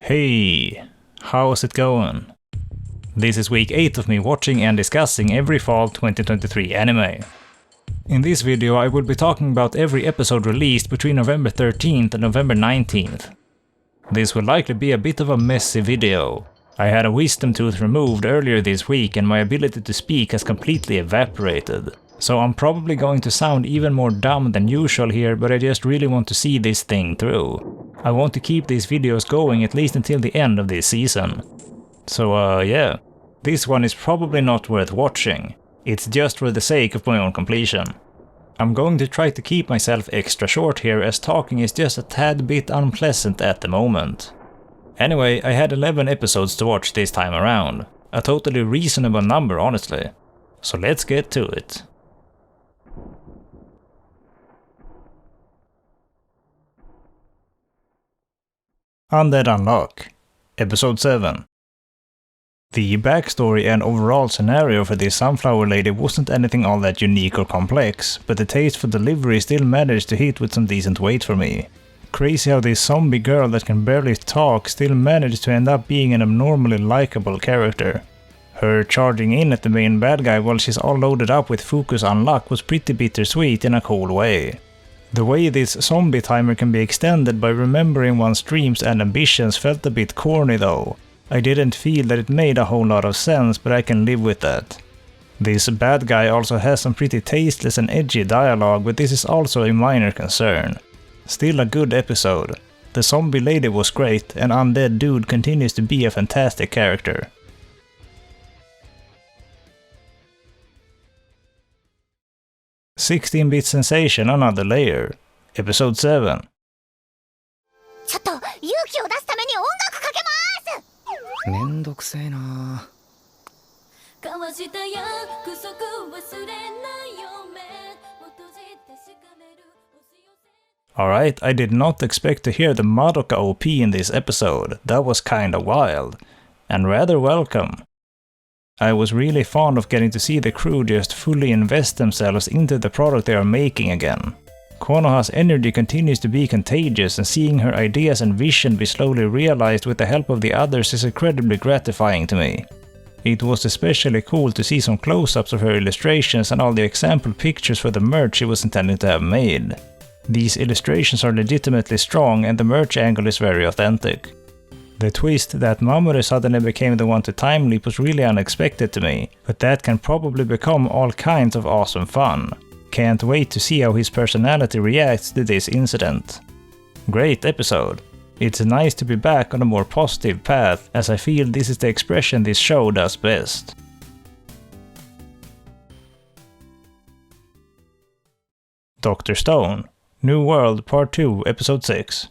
Hey, how's it going? This is week 8 of me watching and discussing every fall 2023 anime. In this video I will be talking about every episode released between November 13th and November 19th. This will likely be a bit of a messy video. I had a wisdom tooth removed earlier this week and my ability to speak has completely evaporated. So I'm probably going to sound even more dumb than usual here, but I just really want to see this thing through. I want to keep these videos going at least until the end of this season. So yeah, this one is probably not worth watching. It's just for the sake of my own completion. I'm going to try to keep myself extra short here as talking is just a tad bit unpleasant at the moment. Anyway, I had 11 episodes to watch this time around. A totally reasonable number, honestly. So let's get to it. Undead Unluck Episode 7. The backstory and overall scenario for this sunflower lady wasn't anything all that unique or complex, but the taste for delivery still managed to hit with some decent weight for me. Crazy how this zombie girl that can barely talk still managed to end up being an abnormally likable character. Her charging in at the main bad guy while she's all loaded up with focus on luck was pretty bittersweet in a cool way. The way this zombie timer can be extended by remembering one's dreams and ambitions felt a bit corny though. I didn't feel that it made a whole lot of sense, but I can live with that. This bad guy also has some pretty tasteless and edgy dialogue, but this is also a minor concern. Still a good episode. The zombie lady was great, and Undead Dude continues to be a fantastic character. "16-bit Sensation Another Layer" Episode 7. ちょっと勇気を出すために音楽かけます。めんどくせえな。交わした約束忘れないよ目を閉じてしかめる押し寄せ。 Alright, I did not expect to hear the Madoka OP in this episode. That was kinda wild. And rather welcome. I was really fond of getting to see the crew just fully invest themselves into the product they are making again. Konoha's energy continues to be contagious, and seeing her ideas and vision be slowly realized with the help of the others is incredibly gratifying to me. It was especially cool to see some close-ups of her illustrations and all the example pictures for the merch she was intending to have made. These illustrations are legitimately strong and the merch angle is very authentic. The twist that Mamoru suddenly became the one to time leap was really unexpected to me, but that can probably become all kinds of awesome fun. Can't wait to see how his personality reacts to this incident. Great episode. It's nice to be back on a more positive path, as I feel this is the expression this show does best. Dr. Stone New World Part 2 Episode 6.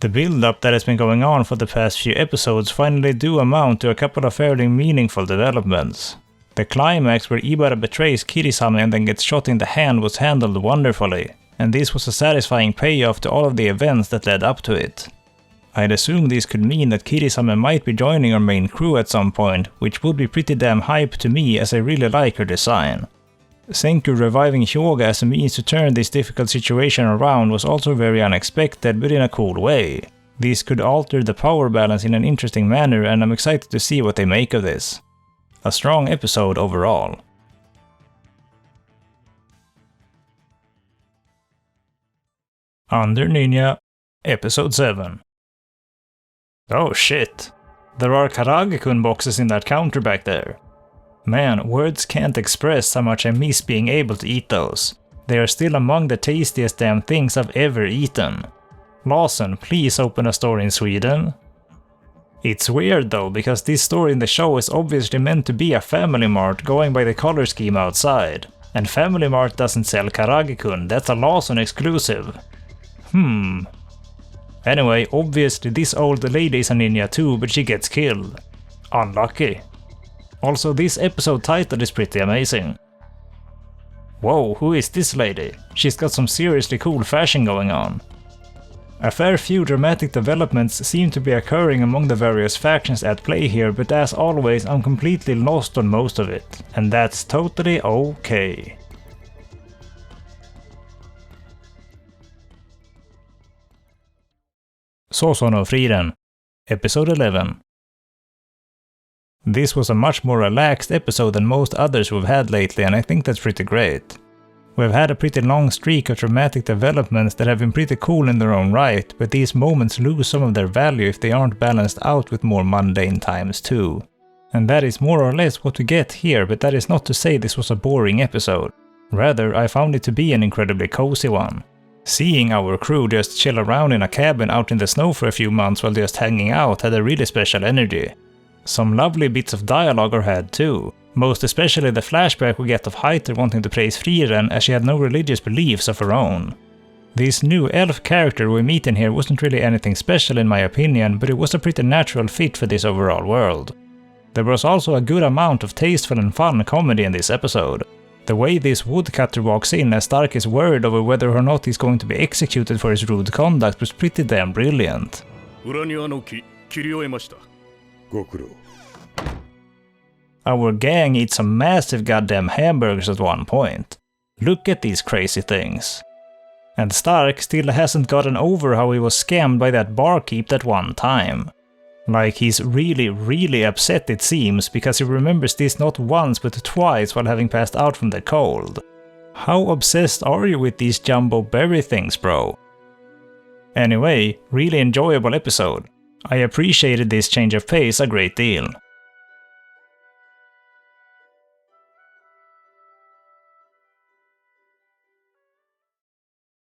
The build-up that has been going on for the past few episodes finally do amount to a couple of fairly meaningful developments. The climax where Ibara betrays Kirisame and then gets shot in the hand was handled wonderfully, and this was a satisfying payoff to all of the events that led up to it. I'd assume this could mean that Kirisame might be joining our main crew at some point, which would be pretty damn hype to me as I really like her design. Senku reviving Hyoga as a means to turn this difficult situation around was also very unexpected, but in a cool way. This could alter the power balance in an interesting manner, and I'm excited to see what they make of this. A strong episode overall. Under Ninja Episode 7. Oh shit, there are Karage-kun boxes in that counter back there. Man, words can't express how much I miss being able to eat those. They are still among the tastiest damn things I've ever eaten. Lawson, please open a store in Sweden. It's weird though, because this store in the show is obviously meant to be a Family Mart going by the color scheme outside. And Family Mart doesn't sell Karage-kun, that's a Lawson exclusive. Anyway, obviously this old lady is a ninja too, but she gets killed. Unlucky. Also, this episode title is pretty amazing. Whoa, who is this lady? She's got some seriously cool fashion going on. A fair few dramatic developments seem to be occurring among the various factions at play here, but as always I'm completely lost on most of it, and that's totally okay. Sousou no Frieren Episode 11. This was a much more relaxed episode than most others we've had lately, and I think that's pretty great. We've had a pretty long streak of dramatic developments that have been pretty cool in their own right, but these moments lose some of their value if they aren't balanced out with more mundane times too. And that is more or less what we get here, but that is not to say this was a boring episode. Rather, I found it to be an incredibly cozy one. Seeing our crew just chill around in a cabin out in the snow for a few months while just hanging out had a really special energy. Some lovely bits of dialogue are had too, most especially the flashback we get of Hiter wanting to praise Frieren as she had no religious beliefs of her own. This new elf character we meet in here wasn't really anything special in my opinion, but it was a pretty natural fit for this overall world. There was also a good amount of tasteful and fun comedy in this episode. The way this woodcutter walks in as Stark is worried over whether or not he's going to be executed for his rude conduct was pretty damn brilliant. Our gang eats some massive goddamn hamburgers at one point. Look at these crazy things. And Stark still hasn't gotten over how he was scammed by that barkeep that one time. Like he's really upset it seems, because he remembers this not once but twice while having passed out from the cold. How obsessed are you with these jumbo berry things, bro? Anyway, really enjoyable episode. I appreciated this change of pace a great deal.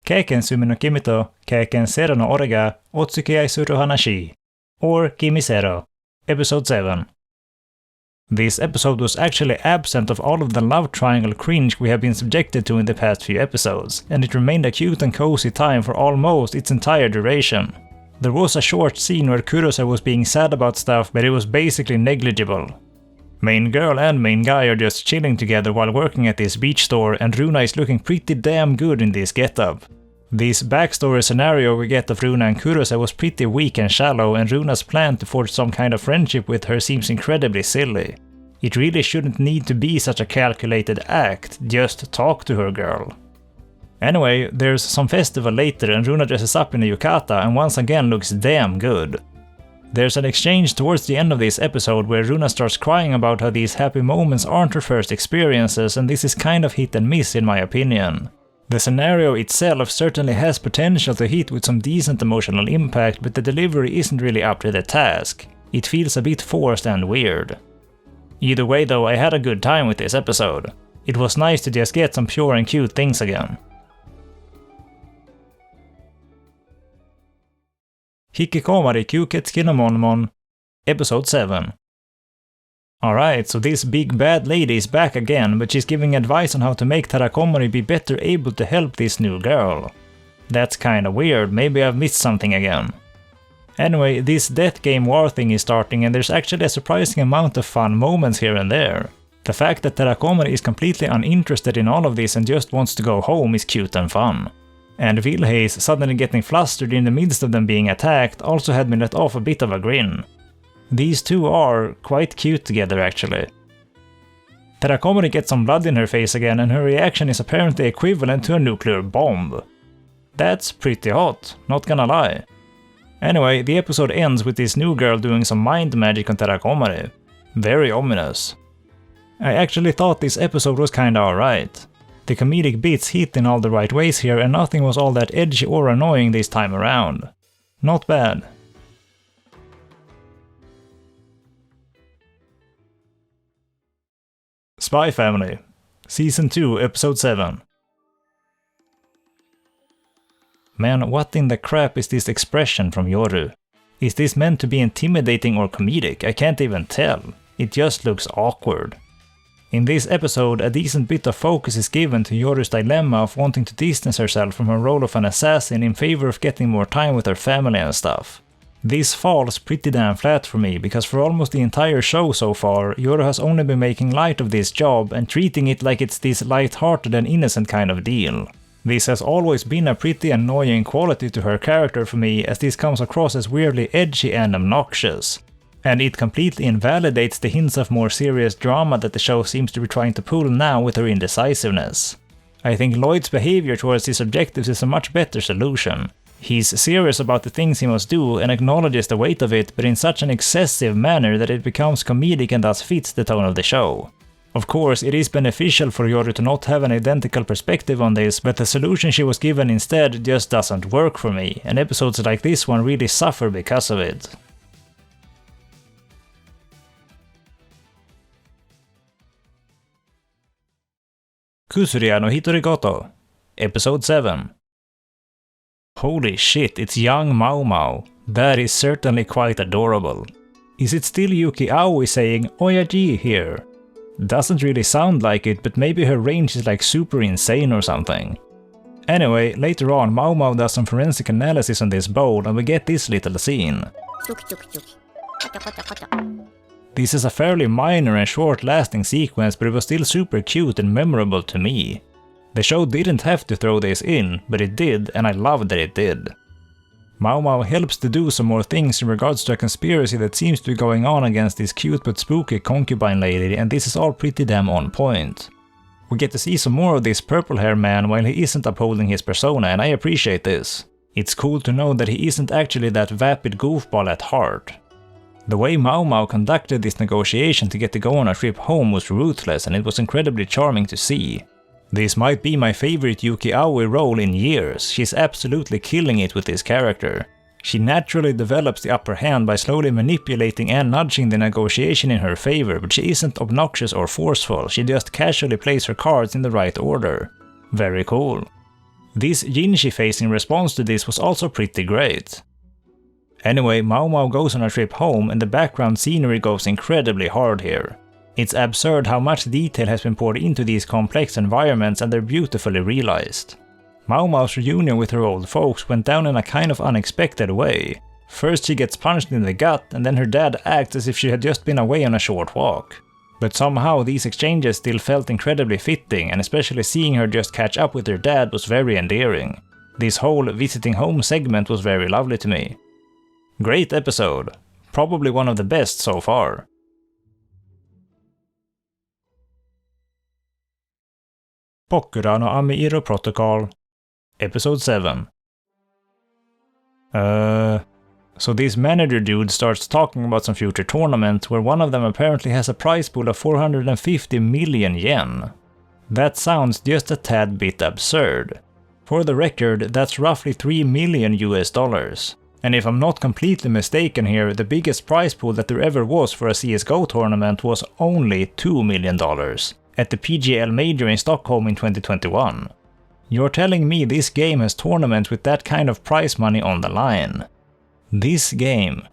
Keikensumi no kimi to Keikensero no ore ga otsukiai suru hanashi, or Kimizero, Episode 7. This episode was actually absent of all of the love triangle cringe we have been subjected to in the past few episodes, and it remained a cute and cozy time for almost its entire duration. There was a short scene where Kurosa was being sad about stuff, but it was basically negligible. Main girl and main guy are just chilling together while working at this beach store, and Runa is looking pretty damn good in this getup. This backstory scenario we get of Runa and Kurosa was pretty weak and shallow, and Runa's plan to forge some kind of friendship with her seems incredibly silly. It really shouldn't need to be such a calculated act, just talk to her, girl. Anyway, there's some festival later and Runa dresses up in a yukata and once again looks damn good. There's an exchange towards the end of this episode where Runa starts crying about how these happy moments aren't her first experiences, and this is kind of hit and miss in my opinion. The scenario itself certainly has potential to hit with some decent emotional impact, but the delivery isn't really up to the task. It feels a bit forced and weird. Either way though, I had a good time with this episode. It was nice to just get some pure and cute things again. Hikikomari Kyuuketsuki no Monmon, Episode 7. Alright, so this big bad lady is back again, but she's giving advice on how to make Tarakomori be better able to help this new girl. That's kinda weird, maybe I've missed something again. Anyway, this death game war thing is starting and there's actually a surprising amount of fun moments here and there. The fact that Tarakomori is completely uninterested in all of this and just wants to go home is cute and fun. And Vilheis suddenly getting flustered in the midst of them being attacked also had me let off a bit of a grin. These two are quite cute together actually. Tarakomori gets some blood in her face again and her reaction is apparently equivalent to a nuclear bomb. That's pretty hot, not gonna lie. Anyway, the episode ends with this new girl doing some mind magic on Tarakomori. Very ominous. I actually thought this episode was kinda alright. The comedic bits hit in all the right ways here and nothing was all that edgy or annoying this time around. Not bad. Spy Family, Season 2, Episode 7. Man, what in the crap is this expression from Yoru? Is this meant to be intimidating or comedic? I can't even tell. It just looks awkward. In this episode, a decent bit of focus is given to Yoru's dilemma of wanting to distance herself from her role of an assassin in favor of getting more time with her family and stuff. This falls pretty damn flat for me, because for almost the entire show so far, Yoru has only been making light of this job and treating it like it's this light-hearted and innocent kind of deal. This has always been a pretty annoying quality to her character for me, as this comes across as weirdly edgy and obnoxious. And it completely invalidates the hints of more serious drama that the show seems to be trying to pull now with her indecisiveness. I think Lloyd's behavior towards his objectives is a much better solution. He's serious about the things he must do and acknowledges the weight of it, but in such an excessive manner that it becomes comedic and thus fits the tone of the show. Of course, it is beneficial for Yoru to not have an identical perspective on this, but the solution she was given instead just doesn't work for me, and episodes like this one really suffer because of it. Kusuriya no Hitorigoto Episode 7. Holy shit, it's young Mao Mao. That is certainly quite adorable. Is it still Yuki Aoi saying Oyaji here? Doesn't really sound like it, but maybe her range is like super insane or something. Anyway, later on Mao Mao does some forensic analysis on this bowl and we get this little scene. This is a fairly minor and short-lasting sequence, but it was still super cute and memorable to me. The show didn't have to throw this in, but it did, and I loved that it did. Mao Mao helps to do some more things in regards to a conspiracy that seems to be going on against this cute but spooky concubine lady, and this is all pretty damn on point. We get to see some more of this purple hair man while he isn't upholding his persona, and I appreciate this. It's cool to know that he isn't actually that vapid goofball at heart. The way Mao Mao conducted this negotiation to get to go on a trip home was ruthless, and it was incredibly charming to see. This might be my favorite Yuki Aoi role in years. She's absolutely killing it with this character. She naturally develops the upper hand by slowly manipulating and nudging the negotiation in her favor, but she isn't obnoxious or forceful, she just casually plays her cards in the right order. Very cool. This Jinshi face in response to this was also pretty great. Anyway, Mao Mao goes on a trip home and the background scenery goes incredibly hard here. It's absurd how much detail has been poured into these complex environments and they're beautifully realized. Mao Mao's reunion with her old folks went down in a kind of unexpected way. First she gets punched in the gut and then her dad acts as if she had just been away on a short walk. But somehow these exchanges still felt incredibly fitting, and especially seeing her just catch up with her dad was very endearing. This whole visiting home segment was very lovely to me. Great episode. Probably one of the best so far. Bokura no Ameiro Protocol Episode 7. So this manager dude starts talking about some future tournament where one of them apparently has a prize pool of 450 million yen. That sounds just a tad bit absurd. For the record, that's roughly $3 million US. And if I'm not completely mistaken here, the biggest prize pool that there ever was for a CSGO tournament was only $2 million. At the PGL Major in Stockholm in 2021. You're telling me this game has tournaments with that kind of prize money on the line? This game.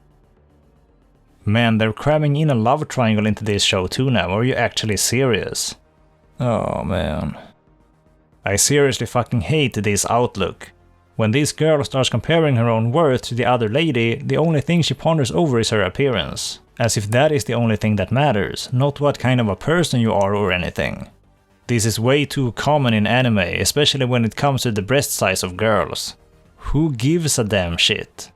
Man, they're cramming in a love triangle into this show too now, are you actually serious? Oh man. I seriously fucking hate this outlook. When this girl starts comparing her own worth to the other lady, the only thing she ponders over is her appearance. As if that is the only thing that matters, not what kind of a person you are or anything. This is way too common in anime, especially when it comes to the breast size of girls. Who gives a damn shit?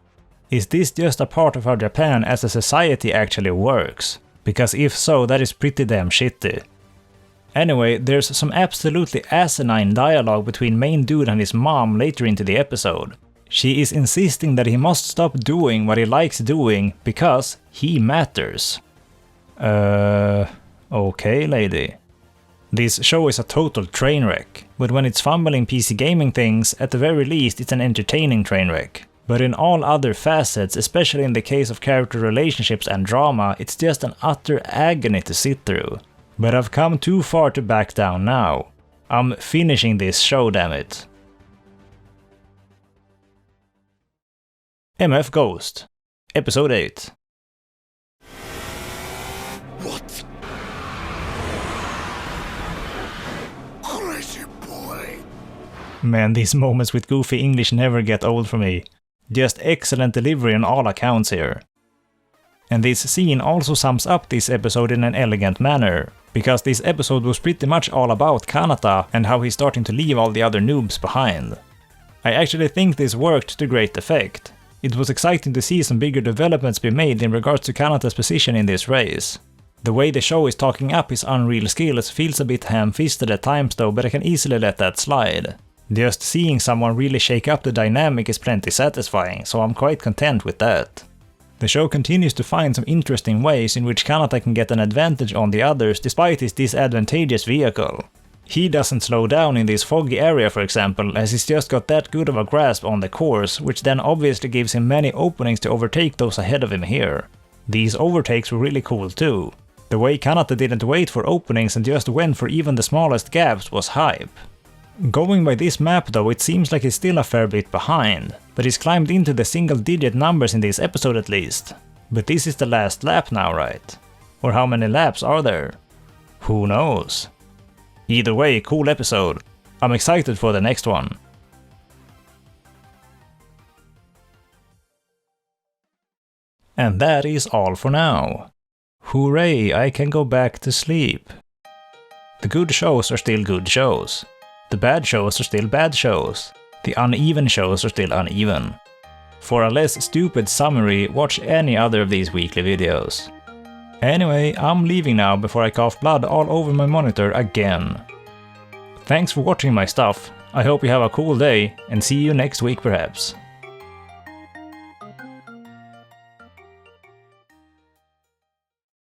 Is this just a part of how Japan as a society actually works? Because if so, that is pretty damn shitty. Anyway, there's some absolutely asinine dialogue between main dude and his mom later into the episode. She is insisting that he must stop doing what he likes doing because he matters. Okay, lady. This show is a total train wreck, but when it's fumbling PC gaming things, at the very least it's an entertaining train wreck. But in all other facets, especially in the case of character relationships and drama, it's just an utter agony to sit through. But I've come too far to back down now. I'm finishing this show, damn it. MF Ghost Episode 8. What? Crazy boy. Man, these moments with goofy English never get old for me. Just excellent delivery on all accounts here. And this scene also sums up this episode in an elegant manner, because this episode was pretty much all about Kanata and how he's starting to leave all the other noobs behind. I actually think this worked to great effect. It was exciting to see some bigger developments be made in regards to Kanata's position in this race. The way the show is talking up his unreal skills feels a bit ham-fisted at times though, but I can easily let that slide. Just seeing someone really shake up the dynamic is plenty satisfying, so I'm quite content with that. The show continues to find some interesting ways in which Kanata can get an advantage on the others despite his disadvantageous vehicle. He doesn't slow down in this foggy area, for example, as he's just got that good of a grasp on the course, which then obviously gives him many openings to overtake those ahead of him here. These overtakes were really cool too. The way Kanata didn't wait for openings and just went for even the smallest gaps was hype. Going by this map though, it seems like he's still a fair bit behind, but he's climbed into the single-digit numbers in this episode at least. But this is the last lap now, right? Or how many laps are there? Who knows? Either way, cool episode. I'm excited for the next one. And that is all for now. Hooray, I can go back to sleep. The good shows are still good shows. The bad shows are still bad shows. The uneven shows are still uneven. For a less stupid summary, watch any other of these weekly videos. Anyway, I'm leaving now before I cough blood all over my monitor again. Thanks for watching my stuff, I hope you have a cool day, and see you next week perhaps.